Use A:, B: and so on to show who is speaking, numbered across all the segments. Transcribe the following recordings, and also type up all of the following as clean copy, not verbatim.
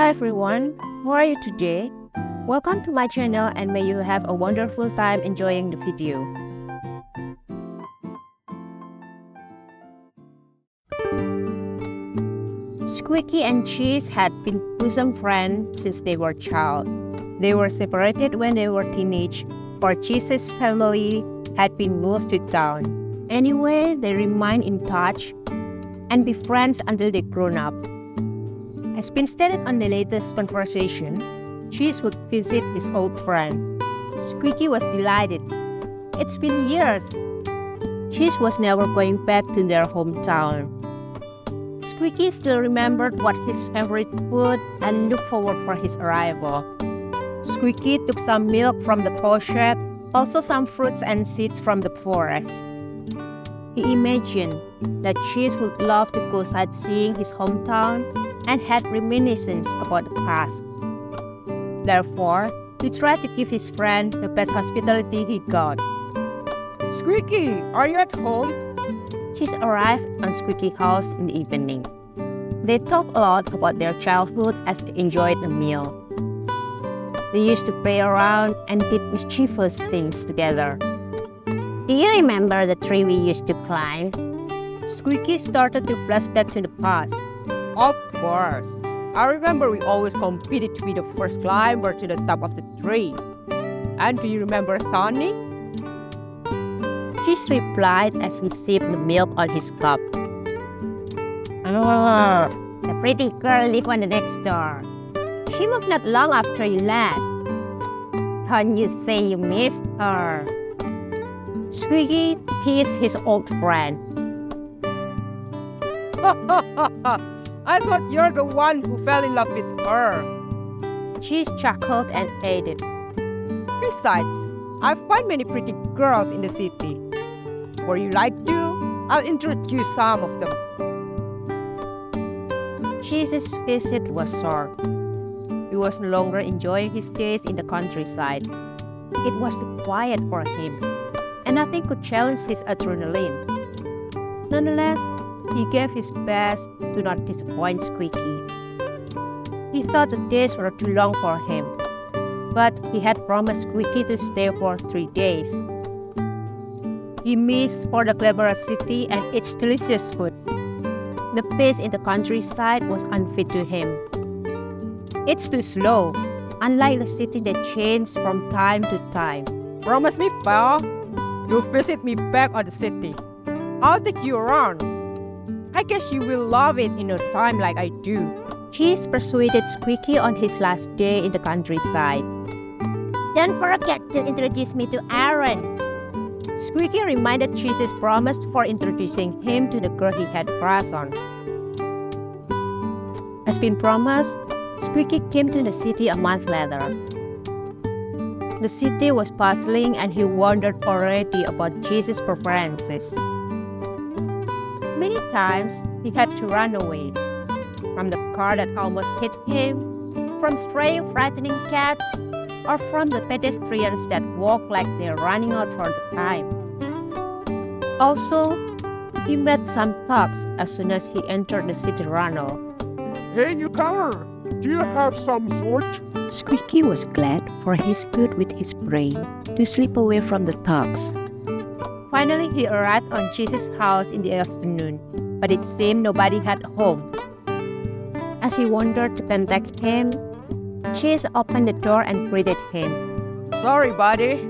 A: Hi everyone, how are you today? Welcome to my channel and may you have a wonderful time enjoying the video. Squeaky and Cheese had been bosom friends since they were child. They were separated when they were teenage, for Cheese's family had been moved to town. Anyway, they remained in touch and be friends until they grown up. As been stated on the latest conversation, Cheese would visit his old friend. Squeaky was delighted. It's been years. Cheese was never going back to their hometown. Squeaky still remembered what his favorite food and looked forward for his arrival. Squeaky took some milk from the paw shop, also some fruits and seeds from the forest. He imagined that Cheese would love to go sightseeing his hometown and had reminiscences about the past. Therefore, he tried to give his friend the best hospitality he got.
B: Squeaky, are you at home?
A: Cheese arrived on Squeaky's house in the evening. They talked a lot about their childhood as they enjoyed the meal. They used to play around and did mischievous things together. Do you remember the tree we used to climb? Squeaky started to flashback to the past.
B: Of course. I remember we always competed to be the first climber to the top of the tree. And do you remember Sonny?
A: Cheese replied as he sipped the milk on his cup. Oh, the pretty girl lived on the next door. She moved not long after you left. Can you say you missed her? Squeaky teased his old friend.
B: I thought you're the one who fell in love with her.
A: Cheese chuckled and added.
B: Besides, I find many pretty girls in the city. Would you like to? I'll introduce some of them.
A: Cheese's visit was short. He was no longer enjoying his days in the countryside. It was too quiet for him, and nothing could challenge his adrenaline. Nonetheless, he gave his best to not disappoint Squeaky. He thought the days were too long for him, but he had promised Squeaky to stay for 3 days. He missed for the cleverest city and its delicious food. The pace in the countryside was unfit to him. It's too slow, unlike the city that changes from time to time.
B: Promise me, pal, you'll visit me back on the city. I'll take you around. I guess you will love it in no time like I do.
A: Cheese persuaded Squeaky on his last day in the countryside. Don't forget to introduce me to Aaron. Squeaky reminded Cheese's promise for introducing him to the girl he had crushed on. As been promised, Squeaky came to the city a month later. The city was puzzling and he wondered already about Cheese's preferences. Many times, he had to run away. From the car that almost hit him, from straying frightening cats, or from the pedestrians that walk like they're running out for the time. Also, he met some thugs as soon as he entered the city runnel.
C: Hey newcomer, do you have some food?
A: Squeaky was glad, for he's good with his brain, to slip away from the thugs. Finally, he arrived on Cheese's house in the afternoon, but it seemed nobody had home. As he wandered to contact him, Cheese opened the door and greeted him.
B: Sorry, buddy.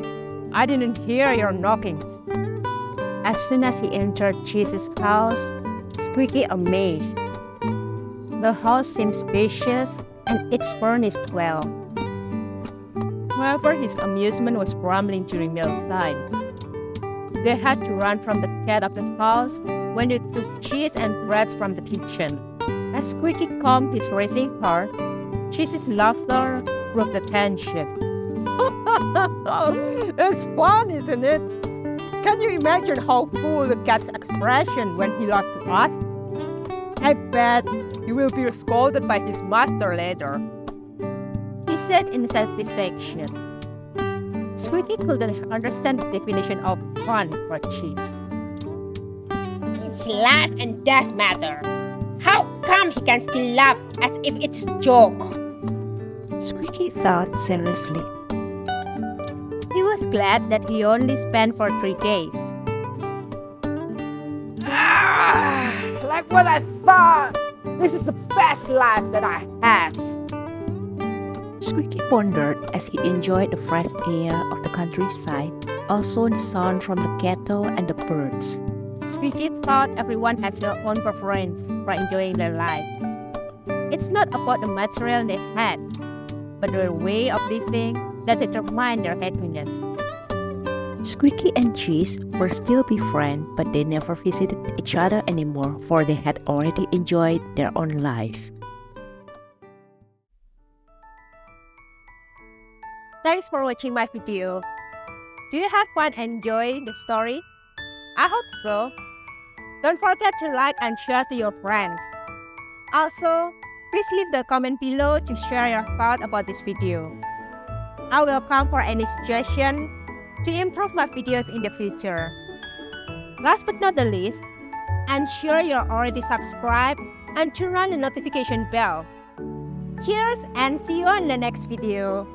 B: I didn't hear your knockings.
A: As soon as he entered Cheese's house, Squeaky amazed. The house seemed spacious and it's furnished well. However, his amusement was crumbling during mealtime. They had to run from the cat of the house when they took cheese and bread from the kitchen. As Squeaky calmed his racing heart, Cheese's laughter broke the tension.
B: It's fun, isn't it? Can you imagine how full the cat's expression when he lost to us? I bet he will be scolded by his master later,
A: he said in satisfaction. Squeaky couldn't understand the definition of fun for Cheese. It's life and death matter. How come he can still laugh as if it's a joke? Squeaky thought seriously. He was glad that he only spent for 3 days.
B: Like what I thought! This is the best life that I had!
A: Squeaky pondered as he enjoyed the fresh air of the countryside, also the sound from the cattle and the birds. Squeaky thought everyone has their own preference for enjoying their life. It's not about the material they had, but their way of living that determined their happiness. Squeaky and Cheese were still befriends, but they never visited each other anymore, for they had already enjoyed their own life. Thanks for watching my video. Do you have fun enjoying the story? I hope so. Don't forget to like and share to your friends. Also, please leave the comment below to share your thoughts about this video. I will come for any suggestion to improve my videos in the future. Last but not the least, ensure you're already subscribed and turn on the notification bell. Cheers and see you on the next video.